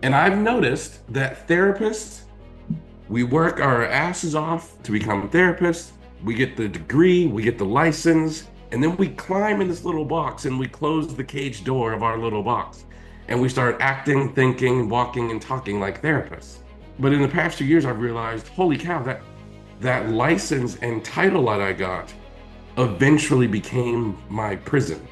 And I've noticed that therapists, we work our asses off to become therapists. We get the degree, we get the license, and then we climb in this little box and we close the cage door of our little box. And we start acting, thinking, walking, and talking like therapists. But in the past 2 years, I've realized, holy cow, that license and title that I got eventually became my prison.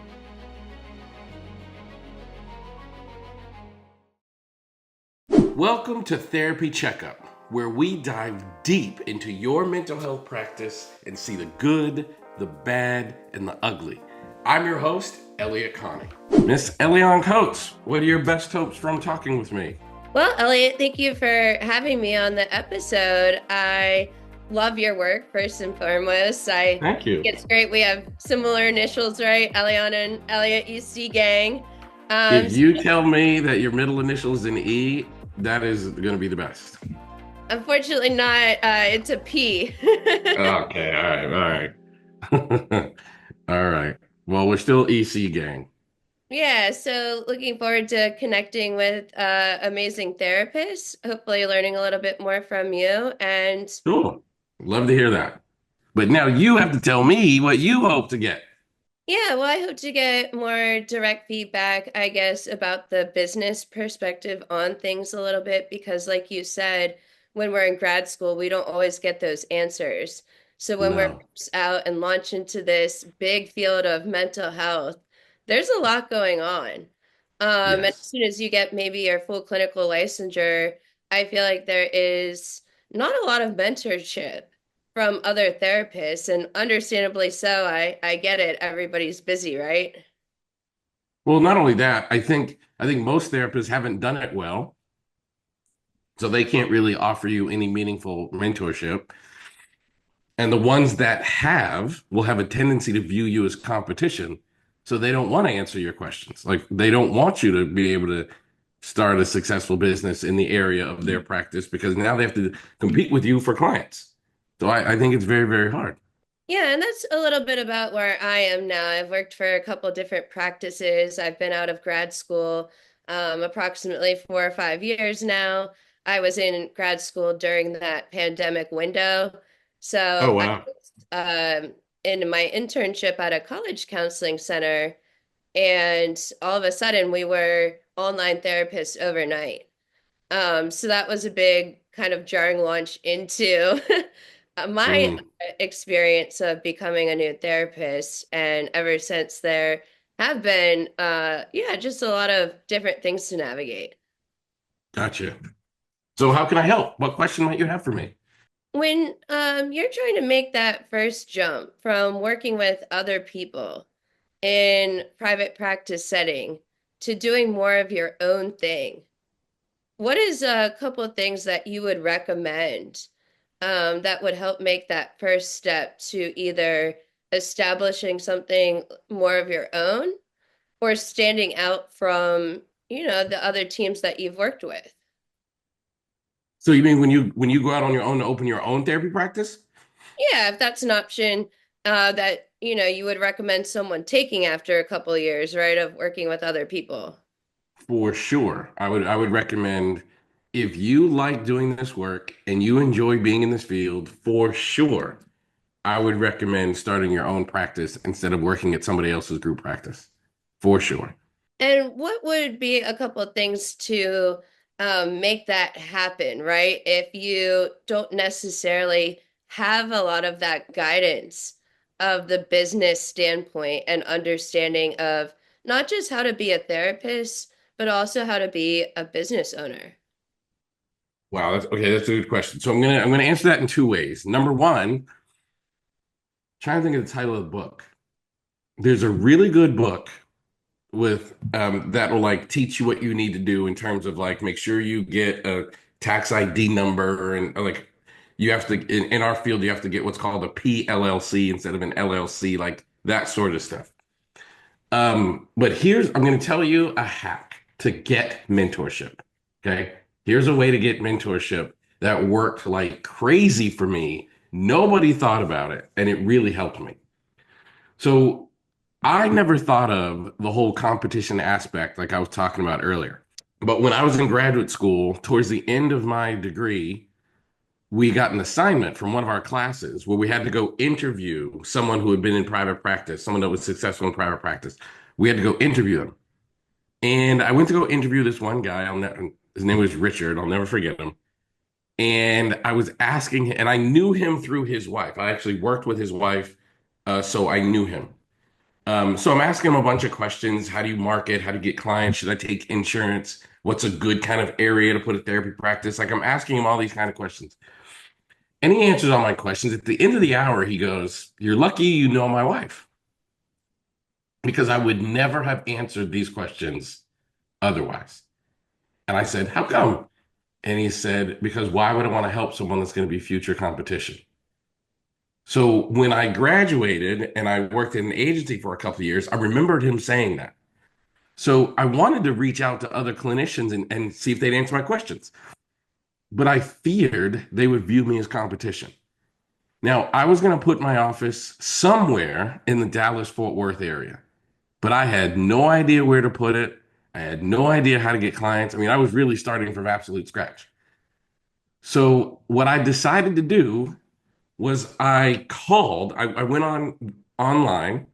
Welcome to Therapy Checkup, where we dive deep into your mental health practice and see the good, the bad, and the ugly. I'm your host, Eliane Coates. Miss Eliane Coates, what are your best hopes from talking with me? Well, Elliott, thank you for having me on the episode. I love your work, first and foremost. I Thank think you. it's great. We have similar initials, right? Eliane and Elliott, UC gang. If So you tell me that your middle initial is an E, that is going to be the best. unfortunately not, it's a P. Okay, all right. All right. Well, we're still EC gang. Yeah, so looking forward to connecting with amazing therapists, hopefully learning a little bit more from you. And Cool. Love to hear that. But now you have to tell me what you hope to get. yeah, well, I hope to get more direct feedback, I guess, about the business perspective on things a little bit, because, like you said, when we're in grad school, we don't always get those answers. So when we're No. out and launch into this big field of mental health, there's a lot going on. And as Yes. soon as you get maybe your full clinical licensure, I feel like there is not a lot of mentorship from other therapists, and understandably so. I get it. Everybody's busy, right? Well, not only that, I think most therapists haven't done it well, so they can't really offer you any meaningful mentorship. And the ones that have will have a tendency to view you as competition. So they don't want to answer your questions. Like they don't want you to be able to start a successful business in the area of their practice because now they have to compete with you for clients. So I think it's very, very hard. Yeah, and that's a little bit about where I am now. I've worked for a couple different practices. I've been out of grad school approximately 4 or 5 years now. I was in grad school during that pandemic window. Oh, So I wow. was in my internship at a college counseling center, and all of a sudden we were online therapists overnight. So that was a big kind of jarring launch into my Mm, experience of becoming a new therapist. And ever since, there have been, yeah, just a lot of different things to navigate. gotcha. So how can I help? What question might you have for me? When you're trying to make that first jump from working with other people in private practice setting to doing more of your own thing, what is a couple of things that you would recommend that would help make that first step to either establishing something more of your own or standing out from, the other teams that you've worked with? So you mean when you go out on your own to open your own therapy practice? Yeah, if that's an option that, you would recommend someone taking after a couple of years, right, of working with other people. For sure. I would recommend if you like doing this work and you enjoy being in this field, for sure, I would recommend starting your own practice instead of working at somebody else's group practice. For sure. And what would be a couple of things to make that happen, right? If you don't necessarily have a lot of that guidance of the business standpoint and understanding of not just how to be a therapist, but also how to be a business owner. Wow, that's okay. That's a good question. So I'm gonna answer that in two ways. Number one, trying to think of the title of the book. There's a really good book with that will like teach you what you need to do in terms of like make sure you get a tax ID number and like you have to in our field you have to get what's called a PLLC instead of an LLC, like that sort of stuff. But I'm going to tell you a hack to get mentorship. Okay. Here's a way to get mentorship that worked like crazy for me. Nobody thought about it, and it really helped me. So I never thought of the whole competition aspect like I was talking about earlier. But when I was in graduate school, towards the end of my degree, we got an assignment from one of our classes where we had to go interview someone who had been in private practice, someone that was successful in private practice. We had to go interview them. And I went to go interview this one guy. His name was Richard. I'll never forget him. And I was asking him, and I knew him through his wife. I actually worked with his wife, so I knew him. So I'm asking him a bunch of questions. How do you market? How do you get clients? Should I take insurance? What's a good kind of area to put a therapy practice? Like I'm asking him all these kind of questions. And he answers all my questions. At the end of the hour, he goes, "You're lucky you know my wife, because I would never have answered these questions otherwise." And I said, "How come?" And he said, "Because why would I want to help someone that's going to be future competition?" So when I graduated and I worked in an agency for a couple of years, I remembered him saying that. So I wanted to reach out to other clinicians and see if they'd answer my questions. But I feared they would view me as competition. Now, I was going to put my office somewhere in the Dallas Fort Worth area, but I had no idea where to put it. I had no idea how to get clients. I mean, I was really starting from absolute scratch. So, what I decided to do was I went online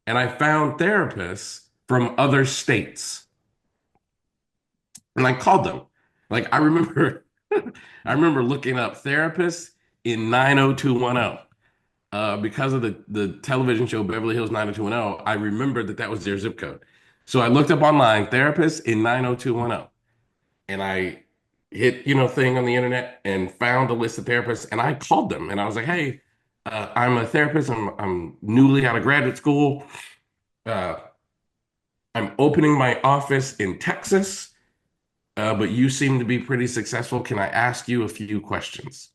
and I found therapists from other states and I called them. Like I remember, I remember looking up therapists in 90210. Because of the television show Beverly Hills 90210, I remembered that was their zip code. So I looked up online therapists in 90210 and I hit, thing on the internet and found a list of therapists and I called them and I was like, "Hey, I'm a therapist. I'm newly out of graduate school. Uh, I'm opening my office in Texas, but you seem to be pretty successful. Can I ask you a few questions?"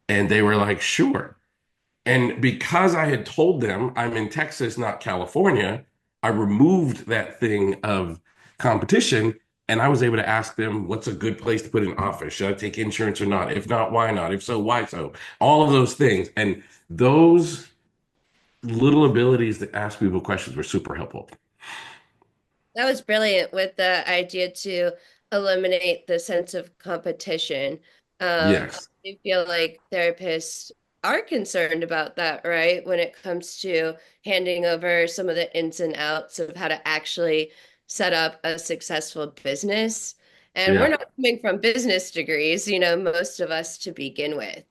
And they were like, "Sure." And because I had told them I'm in Texas, not California, I removed that thing of competition and I was able to ask them what's a good place to put an office. Should I take insurance or not? If not, why not? If so, why so? All of those things. And those little abilities to ask people questions were super helpful. That was brilliant with the idea to eliminate the sense of competition. I Yes. do feel like therapists are concerned about that, right? When it comes to handing over some of the ins and outs of how to actually set up a successful business. And we're Yeah. not coming from business degrees, most of us to begin with.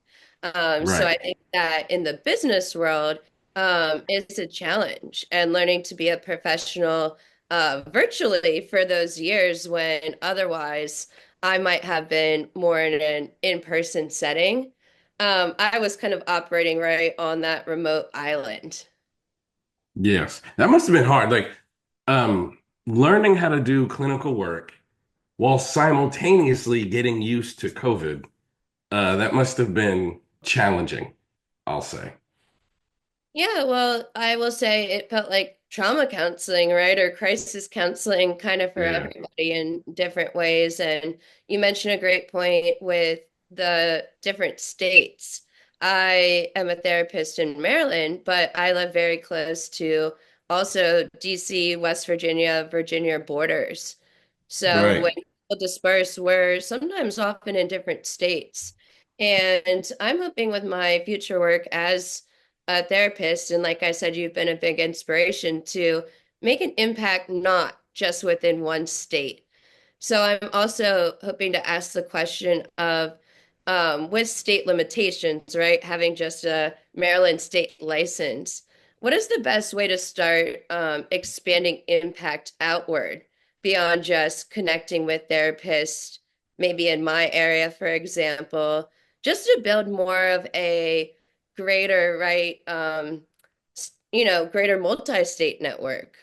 So Right. I think that in the business world, it's a challenge and learning to be a professional virtually for those years when otherwise I might have been more in an in-person setting. I was kind of operating right on that remote island. Yes. That must have been hard. Like, learning how to do clinical work while simultaneously getting used to COVID. That must have been challenging, I'll say. Yeah, well, I will say it felt like trauma counseling, right? Or crisis counseling kind of for Yeah. everybody in different ways. And you mentioned a great point with the different states. I am a therapist in Maryland, but I live very close to also DC, West Virginia, Virginia borders. So Right. when people disperse, we're sometimes often in different states. And I'm hoping with my future work as a therapist, and like I said, you've been a big inspiration to make an impact not just within one state. So I'm also hoping to ask the question of with state limitations, right? Having just a Maryland state license, what is the best way to start expanding impact outward beyond just connecting with therapists, maybe in my area, for example, just to build more of a greater, right? Greater multi-state network.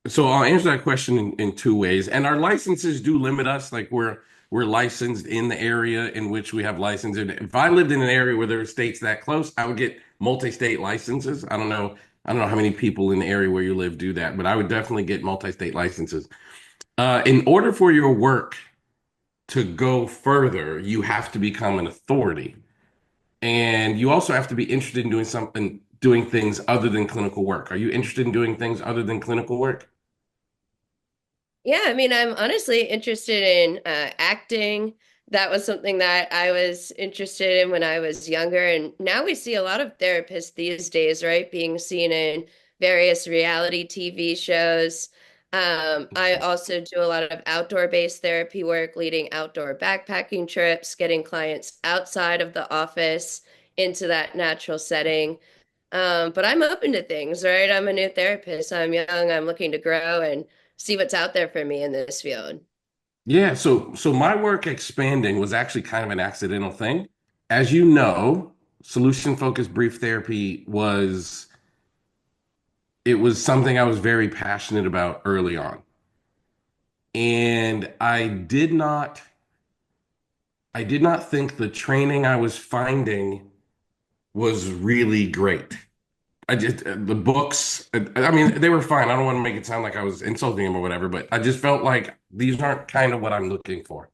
So I'll answer that question in two ways. And our licenses do limit us. Like we're licensed in the area in which we have license. And if I lived in an area where there were states that close, I would get multi-state licenses. I don't know how many people in the area where you live do that, but I would definitely get multi-state licenses. In order for your work to go further, you have to become an authority. And you also have to be interested in doing things other than clinical work. Are you interested in doing things other than clinical work? Yeah, I mean, I'm honestly interested in acting. That was something that I was interested in when I was younger. And now we see a lot of therapists these days, right? Being seen in various reality TV shows. I also do a lot of outdoor-based therapy work, leading outdoor backpacking trips, getting clients outside of the office into that natural setting. But I'm open to things, right? I'm a new therapist. I'm young. I'm looking to grow and see what's out there for me in this field. Yeah, so my work expanding was actually kind of an accidental thing. As you know, solution focused brief therapy was it was something I was very passionate about early on. And I did not think the training I was finding was really great. I just the books, I mean, they were fine. I don't want to make it sound like I was insulting them or whatever, but I just felt like these aren't kind of what I'm looking for.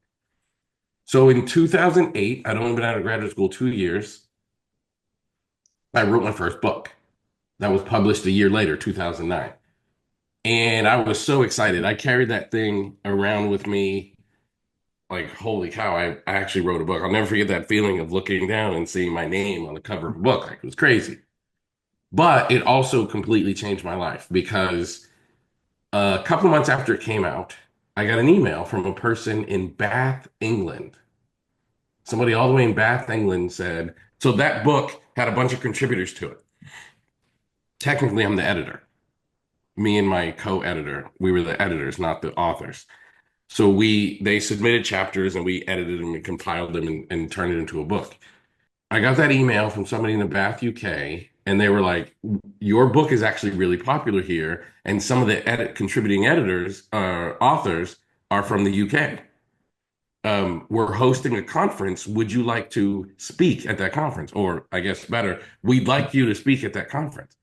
So in 2008, I'd only been out of graduate school 2 years. I wrote my first book that was published a year later, 2009. And I was so excited. I carried that thing around with me like, holy cow, I actually wrote a book. I'll never forget that feeling of looking down and seeing my name on the cover of a book. Like, it was crazy. But it also completely changed my life because a couple months after it came out, I got an email from a person in Bath, England. Somebody all the way in Bath, England said, so that book had a bunch of contributors to it. Technically, I'm the editor. Me and my co-editor, we were the editors, not the authors. So they submitted chapters and we edited them and compiled them and turned it into a book. I got that email from somebody in the Bath, UK, and they were like, "Your book is actually really popular here, and some of the contributing editors, authors, are from the UK. We're hosting a conference. Would you like to speak at that conference? Or I guess better, we'd like you to speak at that conference."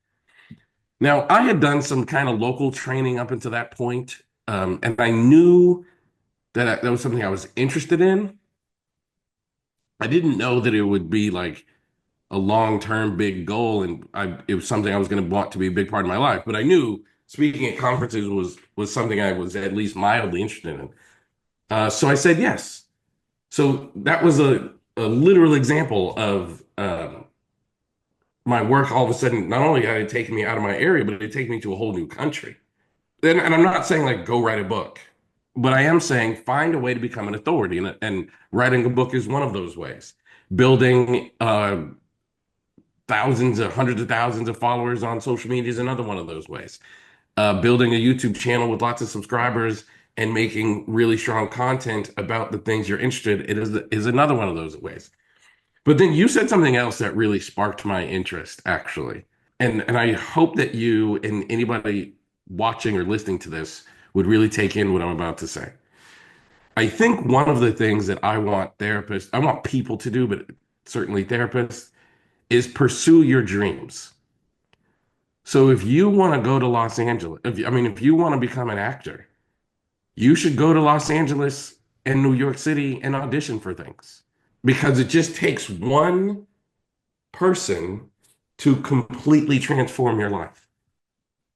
Now, I had done some kind of local training up until that point, and I knew that was something I was interested in. I didn't know that it would be like a long-term big goal, and it was something I was going to want to be a big part of my life. But I knew speaking at conferences was something I was at least mildly interested in. So I said yes. So that was a literal example of my work. All of a sudden, not only had it taken me out of my area, but it had taken me to a whole new country. And I'm not saying like go write a book, but I am saying find a way to become an authority, and writing a book is one of those ways. Building thousands of hundreds of thousands of followers on social media is another one of those ways. Building a YouTube channel with lots of subscribers and making really strong content about the things you're interested in is another one of those ways. But then you said something else that really sparked my interest, actually. And I hope that you and anybody watching or listening to this would really take in what I'm about to say. I think one of the things that I want people to do, but certainly therapists, is pursue your dreams. So if you want to go to Los Angeles, if you want to become an actor, you should go to Los Angeles and New York City and audition for things because it just takes one person to completely transform your life.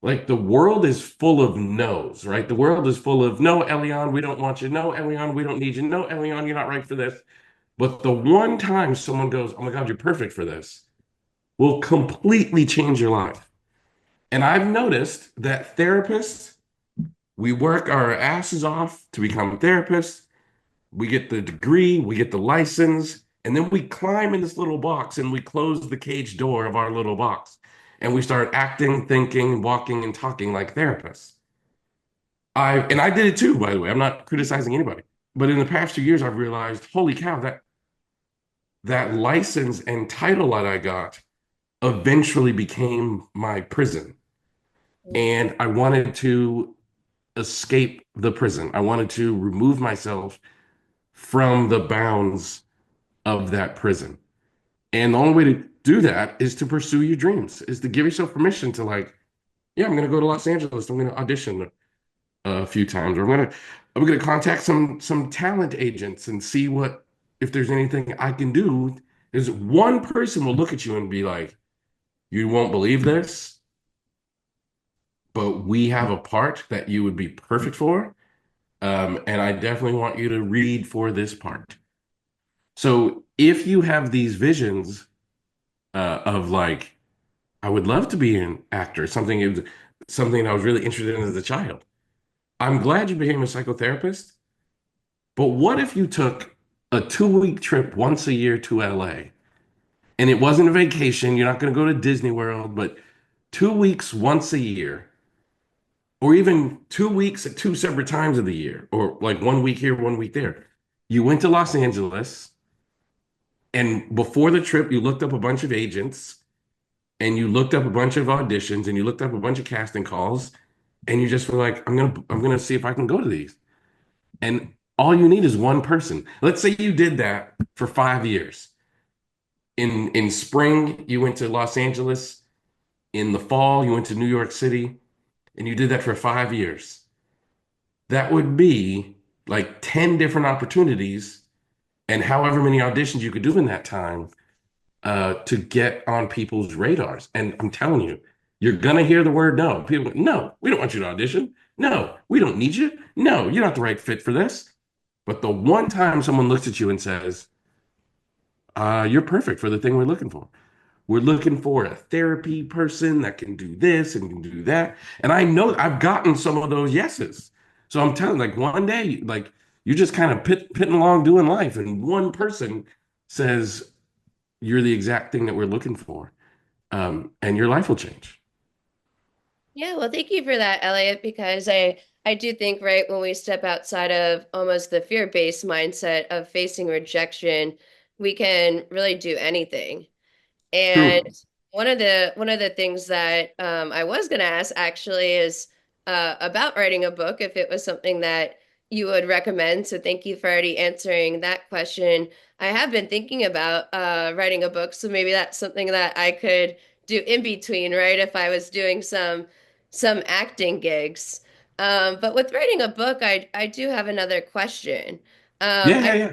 Like the world is full of no's, right? The world is full of no, Eliane, we don't want you. No, Eliane, we don't need you. No, Eliane, you're not right for this. But the one time someone goes, oh my God, you're perfect for this, will completely change your life. And I've noticed that therapists, we work our asses off to become therapists. We get the degree, we get the license, and then we climb in this little box and we close the cage door of our little box. And we start acting, thinking, walking, and talking like therapists. I did it too, by the way. I'm not criticizing anybody. But in the past 2 years, I've realized, holy cow, that license and title that I got eventually became my prison. And I wanted to escape the prison. I wanted to remove myself from the bounds of that prison. And the only way to do that is to pursue your dreams, is to give yourself permission to like, yeah, I'm going to go to Los Angeles. I'm going to audition a few times, or I'm going to contact some talent agents and see what if there's anything I can do. Is one person will look at you and be like, you won't believe this, but we have a part that you would be perfect for. And I definitely want you to read for this part. So if you have these visions of like, I would love to be an actor, something I was really interested in as a child. I'm glad you became a psychotherapist, but what if you took a 2 week trip once a year to LA? And it wasn't a vacation, you're not going to go to Disney World, but 2 weeks once a year, or even 2 weeks at two separate times of the year, or like 1 week here, 1 week there. You went to Los Angeles, and before the trip, you looked up a bunch of agents and you looked up a bunch of auditions and you looked up a bunch of casting calls and you just were like, I'm gonna see if I can go to these. And all you need is one person. Let's say you did that for 5 years. In spring, you went to Los Angeles. In the fall, you went to New York City, and you did that for 5 years. That would be like 10 different opportunities and however many auditions you could do in that time to get on people's radars. And I'm telling you, you're gonna hear the word no. People, no, we don't want you to audition. No, we don't need you. No, you're not the right fit for this. But the one time someone looks at you and says, you're perfect for the thing we're looking for. We're looking for a therapy person that can do this and can do that. And I know I've gotten some of those yeses. So I'm telling, like one day, like you're just kind of pitting along doing life, and one person says you're the exact thing that we're looking for, and your life will change. Yeah, well, thank you for that, Elliot, because I do think right when we step outside of almost the fear-based mindset of facing rejection, we can really do anything. And True. one of the things that I was going to ask actually is about writing a book, if it was something that you would recommend. So thank you for already answering that question. I have been thinking about writing a book, so maybe that's something that I could do in between, right? If I was doing some acting gigs. But with writing a book, I do have another question. Yeah, I yeah,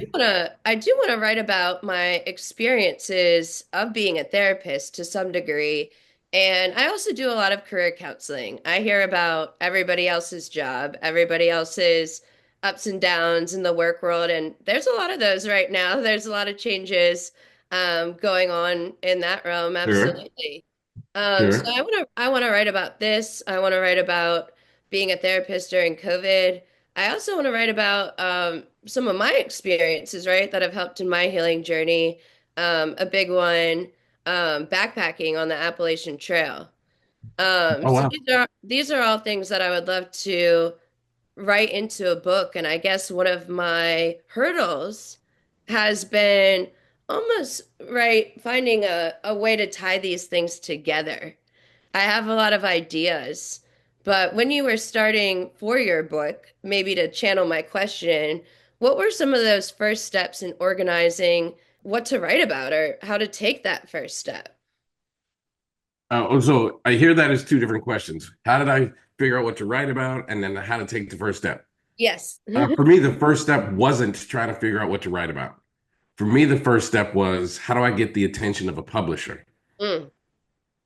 yeah. do want to write about my experiences of being a therapist to some degree. And I also do a lot of career counseling. I hear about everybody else's job, everybody else's ups and downs in the work world, and there's a lot of those right now. There's a lot of changes going on in that realm, Sure, absolutely. So sure. I want to write about this. I want to write about being a therapist during COVID. I also want to write about some of my experiences, right, that have helped in my healing journey. A big one, backpacking on the Appalachian Trail. Oh So wow. these are all things that I would love to write into a book. And I guess one of my hurdles has been almost right finding a way to tie these things together. I have a lot of ideas, but when you were starting for your book, maybe to channel my question, what were some of those first steps in organizing what to write about or how to take that first step? So I hear that as two different questions. How did I figure out what to write about, and then how to take the first step? Yes. For me, the first step wasn't trying to figure out what to write about. For me, the first step was how do I get the attention of a publisher? Mm.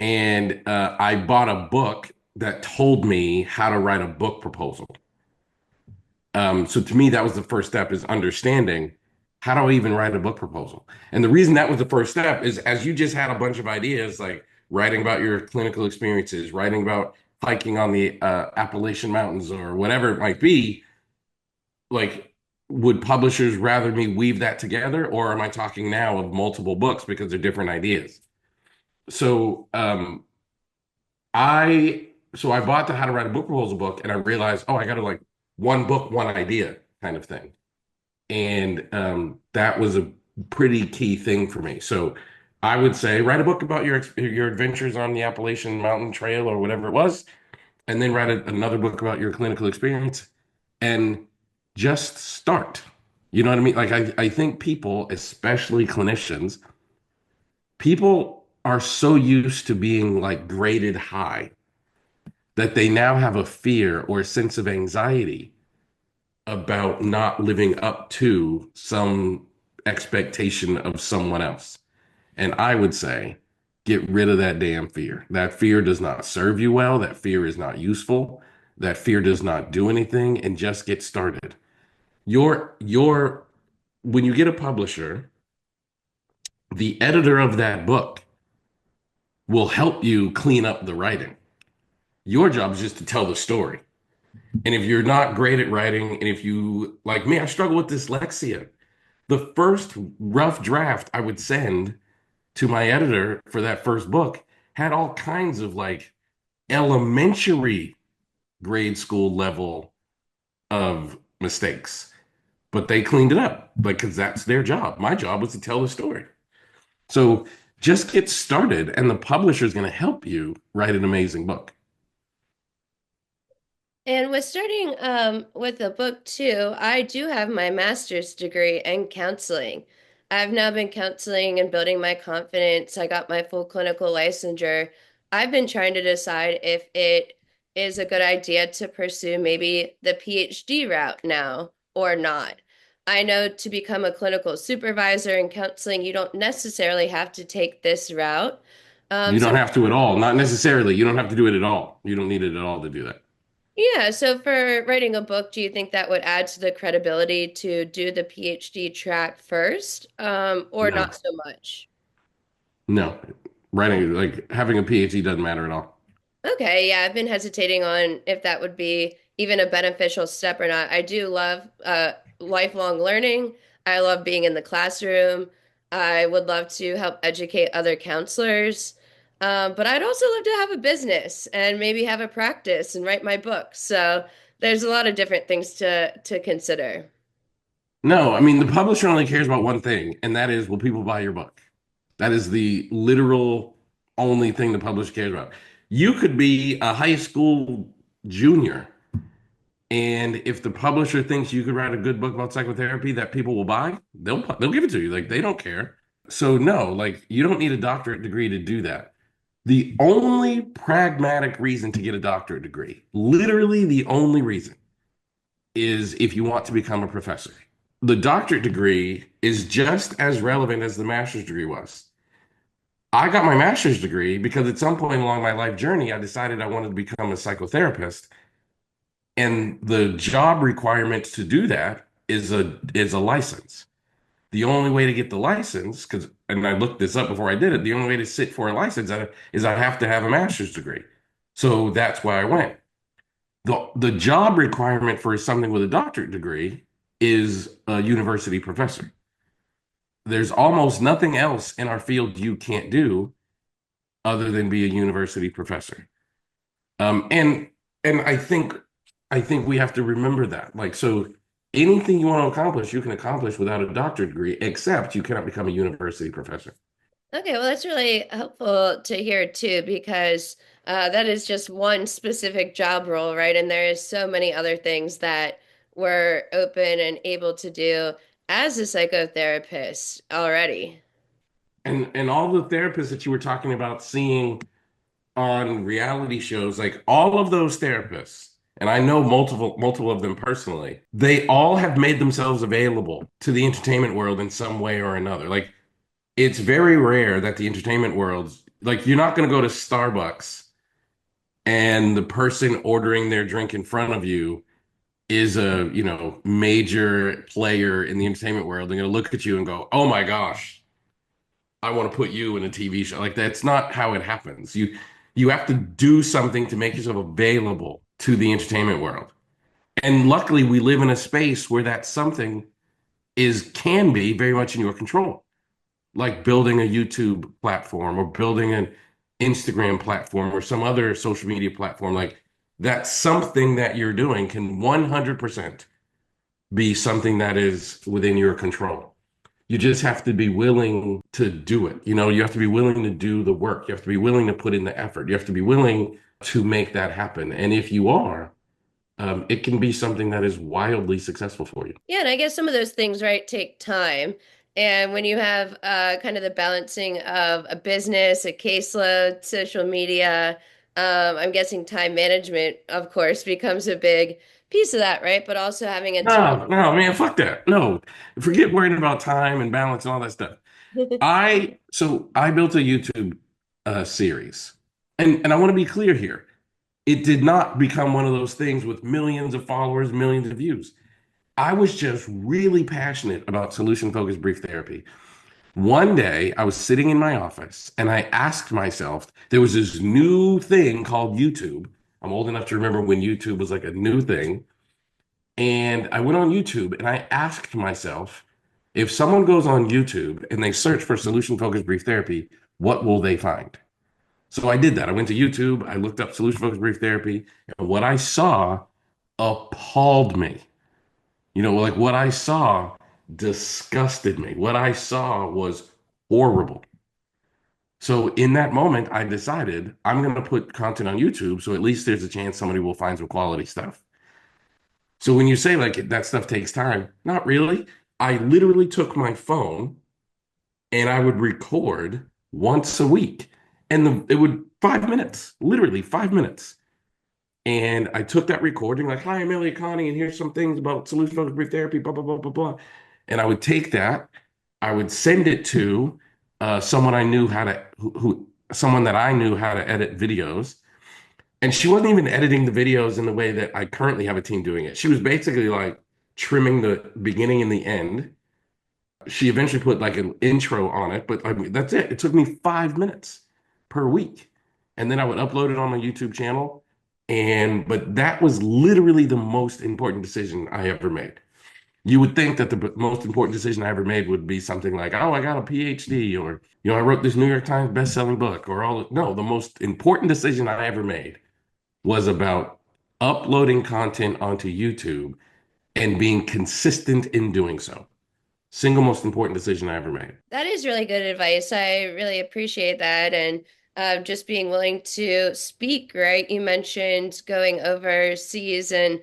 And I bought a book that told me how to write a book proposal. So to me, that was the first step is understanding how do I even write a book proposal? And the reason that was the first step is as you just had a bunch of ideas, like writing about your clinical experiences, writing about hiking on the Appalachian Mountains or whatever it might be, like would publishers rather me weave that together, or am I talking now of multiple books because they're different ideas? So I I bought the How to Write a Book Proposal book, and I realized, oh, I got to like one book, one idea kind of thing, and that was a pretty key thing for me. So I would say write a book about your adventures on the Appalachian Mountain Trail or whatever it was, and then write another book about your clinical experience, and just start. You know what I mean? Like I think people, especially clinicians, people are so used to being like graded high that they now have a fear or a sense of anxiety about not living up to some expectation of someone else. And I would say, get rid of that damn fear. That fear does not serve you well. That fear is not useful. that fear does not do anything, and just get started. Your when you get a publisher, the editor of that book will help you clean up the writing. Your job is just to tell the story. And if you're not great at writing, and if you, like me, I struggle with dyslexia. The first rough draft I would send to my editor for that first book had all kinds of like elementary grade school level of mistakes, but they cleaned it up, like, because that's their job. My job was to tell the story. So just get started, and the publisher is going to help you write an amazing book. And with starting with a book too, I do have my master's degree in counseling. I've now been counseling and building my confidence. I got my full clinical licensure. I've been trying to decide if it is a good idea to pursue maybe the PhD route now or not. I know to become a clinical supervisor in counseling, you don't necessarily have to take this route. You So don't have to at all, not necessarily. You don't have to do it at all. You don't need it at all to do that. yeah, so for writing a book, do you think that would add to the credibility to do the PhD track first, or No, not so much? no. Writing, like having a PhD doesn't matter at all. Okay, yeah, I've been hesitating on if that would be even a beneficial step or not. I do love lifelong learning. I love being in the classroom. I would love to help educate other counselors. But I'd also love to have a business and maybe have a practice and write my book. So there's a lot of different things to consider. No, I mean, the publisher only cares about one thing, and that is, will people buy your book? That is the literal only thing the publisher cares about. You could be a high school junior, and if the publisher thinks you could write a good book about psychotherapy that people will buy, they'll give it to you. Like, they don't care. So no, like, you don't need a doctorate degree to do that. The only pragmatic reason to get a doctorate degree, literally the only reason, is if you want to become a professor. The doctorate degree is just as relevant as the master's degree was. I got my master's degree because at some point along my life journey, I decided I wanted to become a psychotherapist. And the job requirement to do that is a license. The only way to get the license, because and I looked this up before I did it, the only way to sit for a license is I have to have a master's degree. So that's why I went. The job requirement for something with a doctorate degree is a university professor. There's almost nothing else in our field you can't do other than be a university professor. And I think we have to remember that. Like, so anything you want to accomplish, you can accomplish without a doctorate degree, except you cannot become a university professor. Okay, well, that's really helpful to hear too, because that is just one specific job role, right? And there is so many other things that we're open and able to do as a psychotherapist already. And all the therapists that you were talking about seeing on reality shows, like all of those therapists, and I know multiple of them personally, they all have made themselves available to the entertainment world in some way or another. Like, it's very rare that the entertainment world, like, you're not going to go to Starbucks and the person ordering their drink in front of you is a, major player in the entertainment world. They're going to look at you and go, "Oh my gosh, I want to put you in a TV show." Like, that's not how it happens. You have to do something to make yourself available to the entertainment world. And luckily, we live in a space where that something is can be very much in your control, like building a YouTube platform or building an Instagram platform or some other social media platform. Like, that's something that you're doing can 100% be something that is within your control. You just have to be willing to do it. You have to be willing to do the work. You have to be willing to put in the effort. You have to be willing to make that happen. And if you are, it can be something that is wildly successful for you. Yeah, and I guess some of those things, right, take time. And when you have kind of the balancing of a business, a caseload, social media, I'm guessing time management, of course, becomes a big piece of that, right? But also having a team. No, no, man, fuck that. No, forget worrying about time and balance and all that stuff. I built a YouTube series, and I want to be clear here. It did not become one of those things with millions of followers, millions of views. I was just really passionate about solution focused brief therapy. One day I was sitting in my office and I asked myself, there was this new thing called YouTube. I'm old enough to remember when YouTube was like a new thing. And I went on YouTube and I asked myself, if someone goes on YouTube and they search for solution focused brief therapy, what will they find? So I did that. I went to YouTube, I looked up solution focused brief therapy, and what I saw appalled me. Like what I saw disgusted me. What I saw was horrible. So in that moment, I decided I'm going to put content on YouTube so at least there's a chance somebody will find some quality stuff. So when you say like that stuff takes time, not really. I literally took my phone and I would record once a week. And it would 5 minutes, literally 5 minutes. And I took that recording, like, hi, I'm Elliott Connie, and here's some things about solution focused brief therapy, blah, blah, blah, blah, blah. And I would take that, I would send it to someone I knew how to, someone that I knew how to edit videos. And she wasn't even editing the videos in the way that I currently have a team doing it. She was basically like trimming the beginning and the end. She eventually put like an intro on it, but I mean, that's it. It took me 5 minutes per week. And then I would upload it on my YouTube channel. But that was literally the most important decision I ever made. You would think that the most important decision I ever made would be something like, oh, I got a PhD, or, I wrote this New York Times best-selling book, or all. No, the most important decision I ever made was about uploading content onto YouTube and being consistent in doing so. Single most important decision I ever made. That is really good advice. I really appreciate that. And just being willing to speak, right? You mentioned going overseas and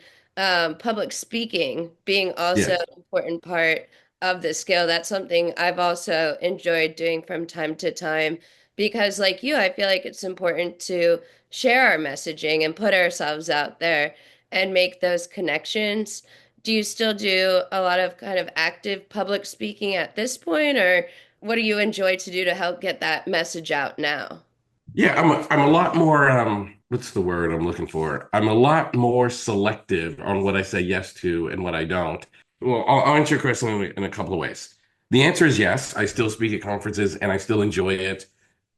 public speaking being also Yes. an important part of the skill. That's something I've also enjoyed doing from time to time because, like you, I feel like it's important to share our messaging and put ourselves out there and make those connections. Do you still do a lot of kind of active public speaking at this point, or what do you enjoy to do to help get that message out now? Yeah, I'm a lot more what's the word I'm looking for? I'm a lot more selective on what I say yes to and what I don't. Well, I'll answer your question in a couple of ways. The answer is yes. I still speak at conferences and I still enjoy it.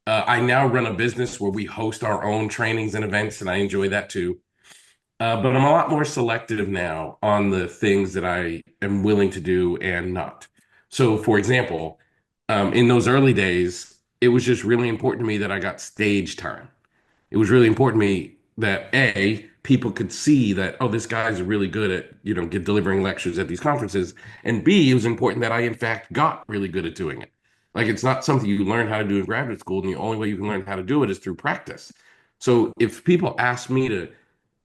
I now run a business where we host our own trainings and events, and I enjoy that too. But I'm a lot more selective now on the things that I am willing to do and not. So, for example, in those early days, it was just really important to me that I got stage time. It was really important to me that A, people could see that, oh, this guy's really good at, delivering lectures at these conferences. And B, it was important that I, in fact, got really good at doing it. Like it's not something you learn how to do in graduate school, and the only way you can learn how to do it is through practice. So if people ask me to,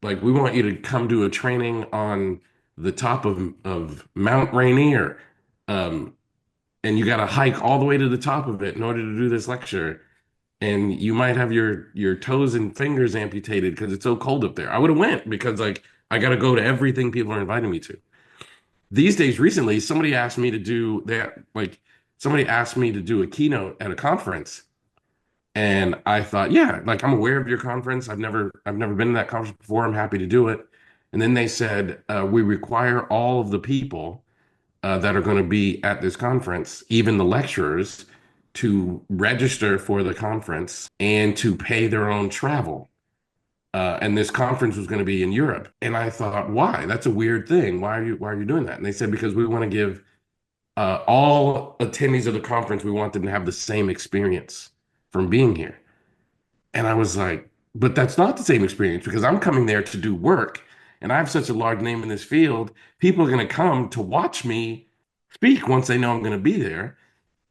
like, we want you to come do a training on the top of Mount Rainier, um, and you got to hike all the way to the top of it in order to do this lecture, and you might have your toes and fingers amputated because it's so cold up there. I would have went because like I got to go to everything people are inviting me to. These days, recently, somebody asked me to do a keynote at a conference, and I thought, yeah, like I'm aware of your conference. I've never been to that conference before. I'm happy to do it. And then they said, we require all of the people that are going to be at this conference, even the lecturers, to register for the conference and to pay their own travel. And this conference was going to be in Europe. And I thought, why? That's a weird thing. Why are you doing that? And they said, because we want to give all attendees of the conference, we want them to have the same experience from being here. And I was like, but that's not the same experience because I'm coming there to do work and I have such a large name in this field. People are going to come to watch me speak once they know I'm going to be there.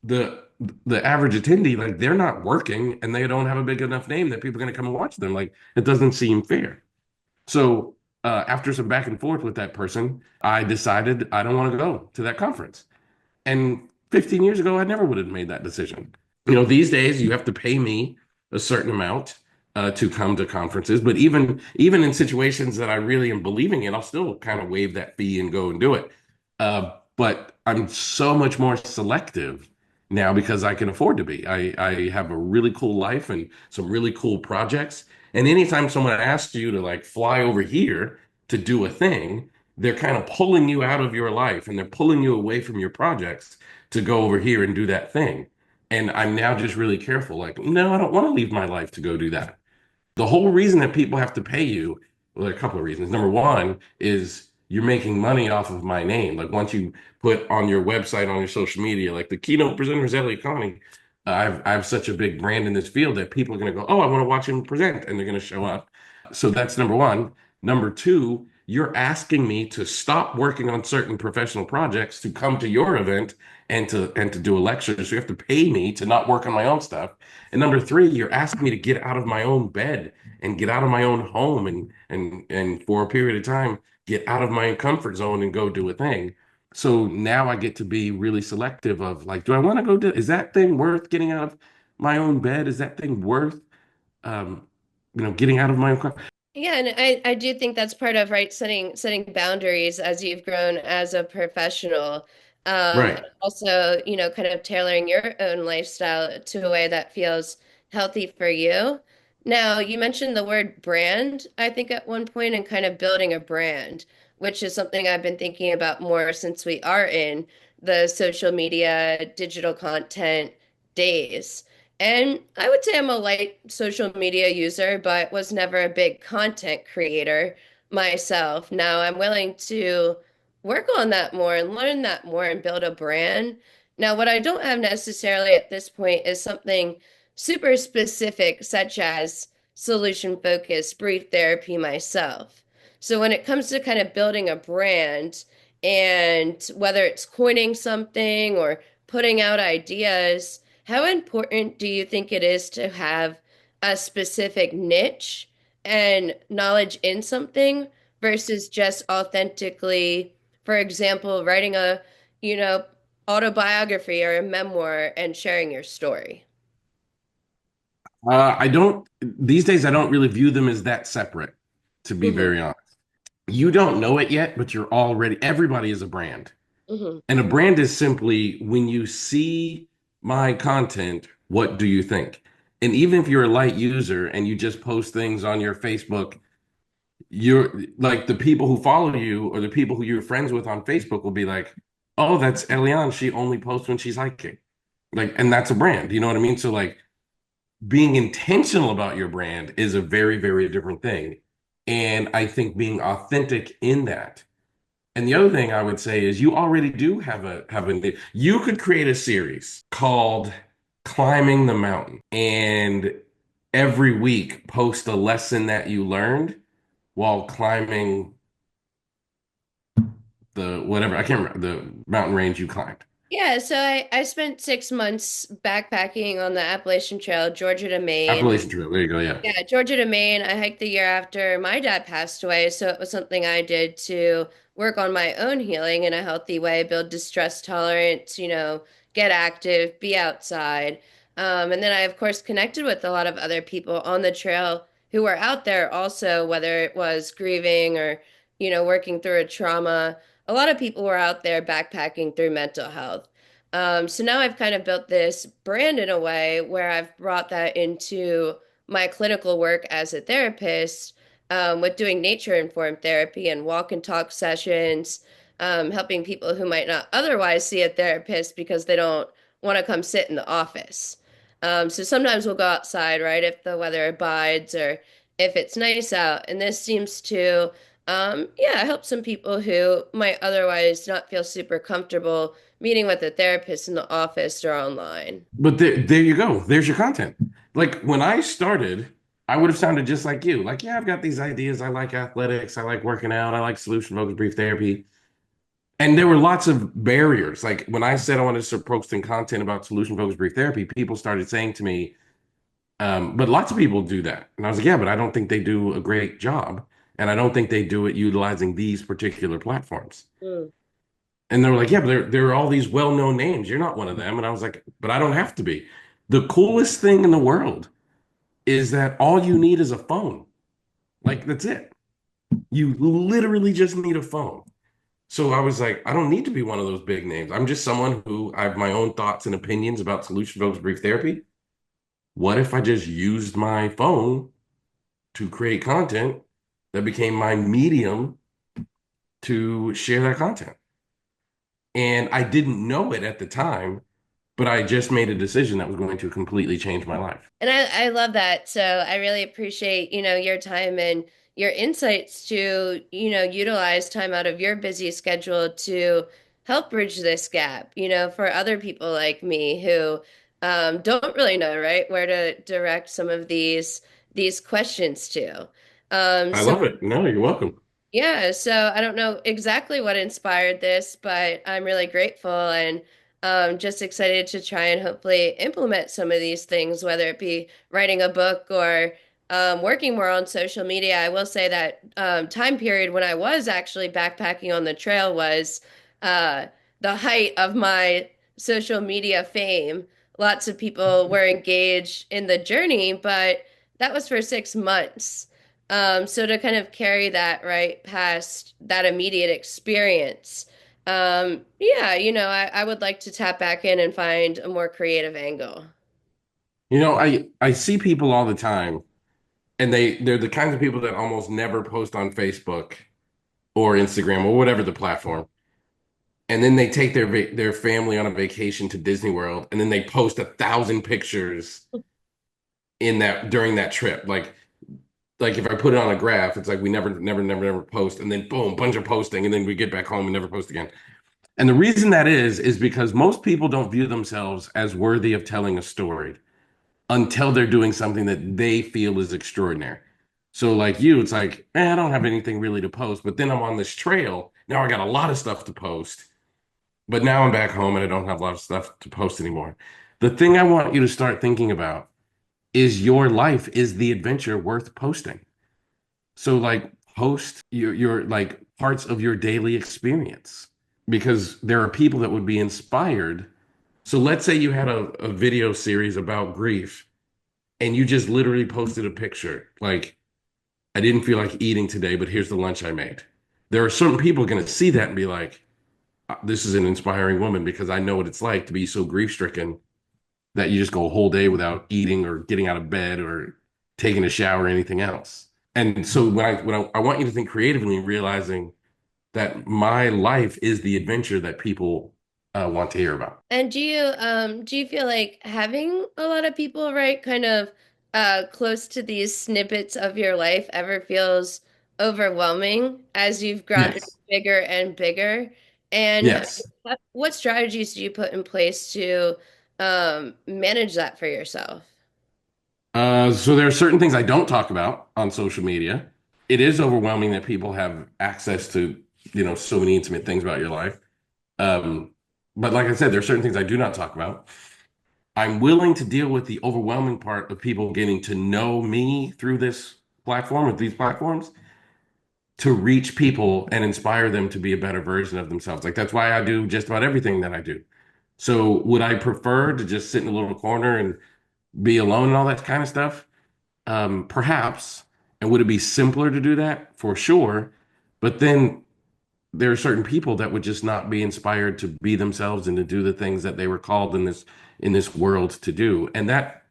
The the average attendee, like they're not working and they don't have a big enough name that people are going to come and watch them. Like it doesn't seem fair. So after some back and forth with that person, I decided I don't want to go to that conference. And 15 years ago, I never would have made that decision. These days you have to pay me a certain amount to come to conferences, but even in situations that I really am believing in, I'll still kind of waive that fee and go and do it. But I'm so much more selective now because I can afford to be. I have a really cool life and some really cool projects, And anytime someone asks you to like fly over here to do a thing, they're kind of pulling you out of your life and they're pulling you away from your projects to go over here and do that thing. And I'm now just really careful. Like, no, I don't want to leave my life to go do that. The whole reason that people have to pay you, well, there are a couple of reasons. Number one is you're making money off of my name. Like once you put on your website, on your social media, like the keynote presenter is Elliott, I have such a big brand in this field that people are going to go, oh, I want to watch him present, and they're going to show up. So that's number one. Number two, you're asking me to stop working on certain professional projects to come to your event and to do a lecture. So you have to pay me to not work on my own stuff. And number three, you're asking me to get out of my own bed and get out of my own home and for a period of time get out of my comfort zone and go do a thing. So now I get to be really selective of like, do I want to go do, is that thing worth getting out of my own bed? Is that thing worth, um, getting out of my own car? Yeah, and I do think that's part of right setting boundaries as you've grown as a professional. Right. And also, kind of tailoring your own lifestyle to a way that feels healthy for you. Now, you mentioned the word brand, I think at one point, and kind of building a brand, which is something I've been thinking about more since we are in the social media, digital content days. And I would say I'm a light social media user, but was never a big content creator myself. Now I'm willing to work on that more and learn that more and build a brand. Now, what I don't have necessarily at this point is something super specific, such as solution focused brief therapy myself. So when it comes to kind of building a brand and whether it's coining something or putting out ideas, how important do you think it is to have a specific niche and knowledge in something versus just authentically, for example, writing a, you know, autobiography or a memoir and sharing your story? I don't, these days, I don't really view them as that separate, to be Hmm. very honest. You don't know it yet, but you're already, everybody is a brand. Hmm. And a brand is simply when you see my content, what do you think? And even if you're a light user and you just post things on your Facebook, you're like the people who follow you or the people who you're friends with on Facebook will be like, oh, that's Eliane. She only posts when she's hiking. Like, and that's a brand. You know what I mean? So like being intentional about your brand is a very, very different thing. And I think being authentic in that. And the other thing I would say is you already do have a you could create a series called Climbing the Mountain and every week post a lesson that you learned while climbing the whatever I can't remember the mountain range you climbed. Yeah, so I spent 6 months backpacking on the Appalachian Trail, Georgia to Maine. Appalachian Trail. There you go. Yeah. Yeah, Georgia to Maine. I hiked the year after my dad passed away, so it was something I did to work on my own healing in a healthy way, build distress tolerance, get active, be outside. And then I, of course, connected with a lot of other people on the trail who were out there also, whether it was grieving or, working through a trauma. A lot of people were out there backpacking through mental health. So now I've kind of built this brand in a way where I've brought that into my clinical work as a therapist, with doing nature informed therapy and walk and talk sessions, helping people who might not otherwise see a therapist because they don't want to come sit in the office. So sometimes we'll go outside, right, if the weather abides or if it's nice out. And this seems to, yeah, help some people who might otherwise not feel super comfortable meeting with a therapist in the office or online. But there you go. There's your content. Like when I started, I would have sounded just like you. Like, yeah, I've got these ideas. I like athletics. I like working out. I like solution focused brief therapy. And there were lots of barriers. Like when I said I wanted to start posting content about solution focused brief therapy, people started saying to me, but lots of people do that. And I was like, yeah, but I don't think they do a great job. And I don't think they do it utilizing these particular platforms. Mm. And they were like, yeah, but there are all these well-known names. You're not one of them. And I was like, but I don't have to be. The coolest thing in the world is that all you need is a phone. Like that's it. You literally just need a phone. So I was like, I don't need to be one of those big names. I'm just someone who I have my own thoughts and opinions about solution focused brief therapy. What if I just used my phone to create content that became my medium to share that content. And I didn't know it at the time, but I just made a decision that was going to completely change my life. And I love that. So I really appreciate, your time and your insights to, utilize time out of your busy schedule to help bridge this gap, for other people like me who don't really know, right, where to direct some of these questions to. I So love it. No, you're welcome. yeah, so I don't know exactly what inspired this, but I'm really grateful and just excited to try and hopefully implement some of these things, whether it be writing a book or working more on social media. I will say that time period when I was actually backpacking on the trail was uh, the height of my social media fame. Lots of people were engaged in the journey, but that was for 6 months. So to kind of carry that right past that immediate experience, yeah, I would like to tap back in and find a more creative angle. I see people all the time, and they're the kinds of people that almost never post on Facebook or Instagram or whatever the platform. And then they take their family on a vacation to Disney World, and then they post 1,000 pictures in that during that trip. Like if I put it on a graph, it's like we never post, and then boom, bunch of posting, and then we get back home and never post again. And the reason that is because most people don't view themselves as worthy of telling a story until they're doing something that they feel is extraordinary. So like you, it's like, I don't have anything really to post, but then I'm on this trail. Now I got a lot of stuff to post, but now I'm back home and I don't have a lot of stuff to post anymore. The thing I want you to start thinking about is your life is the adventure worth posting. So like post your like parts of your daily experience because there are people that would be inspired. So let's say you had a video series about grief and you just literally posted a picture like, I didn't feel like eating today, but here's the lunch I made. There are certain people going to see that and be like, this is an inspiring woman because I know what it's like to be so grief stricken that you just go a whole day without eating or getting out of bed or taking a shower or anything else. And so I want you to think creatively and realizing that my life is the adventure that people want to hear about. And do you feel like having a lot of people, right, kind of close to these snippets of your life ever feels overwhelming as you've gotten Yes. bigger and bigger? And Yes. what strategies do you put in place to manage that for yourself? So there are certain things I don't talk about on social media. It is overwhelming that people have access to, so many intimate things about your life. Um, but like I said, there are certain things I do not talk about. I'm willing to deal with the overwhelming part of people getting to know me through this platform, with these platforms, to reach people and inspire them to be a better version of themselves. Like that's why I do just about everything that I do. So would I prefer to just sit in a little corner and be alone and all that kind of stuff? Perhaps. And would it be simpler to do that? For sure. But then there are certain people that would just not be inspired to be themselves and to do the things that they were called in this world to do. And that,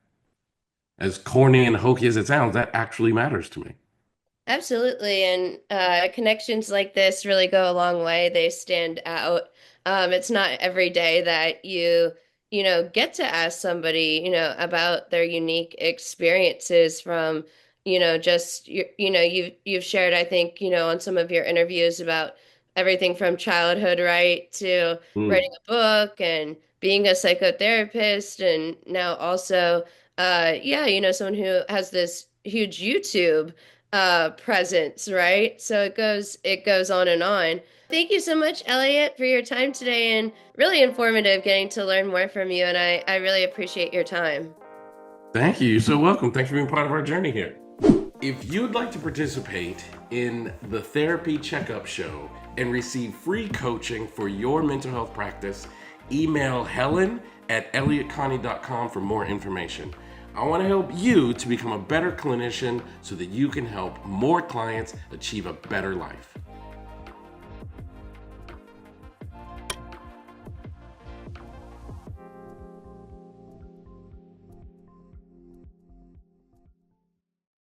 as corny and hokey as it sounds, that actually matters to me. Absolutely. And connections like this really go a long way. They stand out. It's not every day that get to ask somebody, about their unique experiences from, just you've shared, I think, on some of your interviews about everything from childhood, right, to Mm. writing a book and being a psychotherapist, and now also, yeah, someone who has this huge YouTube presence, right? So it goes on and on. Thank you so much, Elliot, for your time today and really informative getting to learn more from you. And I really appreciate your time. Thank you. You're so welcome. Thanks for being part of our journey here. If you'd like to participate in the Therapy Checkup Show and receive free coaching for your mental health practice, email helen@elliottconnie.com for more information. I want to help you to become a better clinician so that you can help more clients achieve a better life.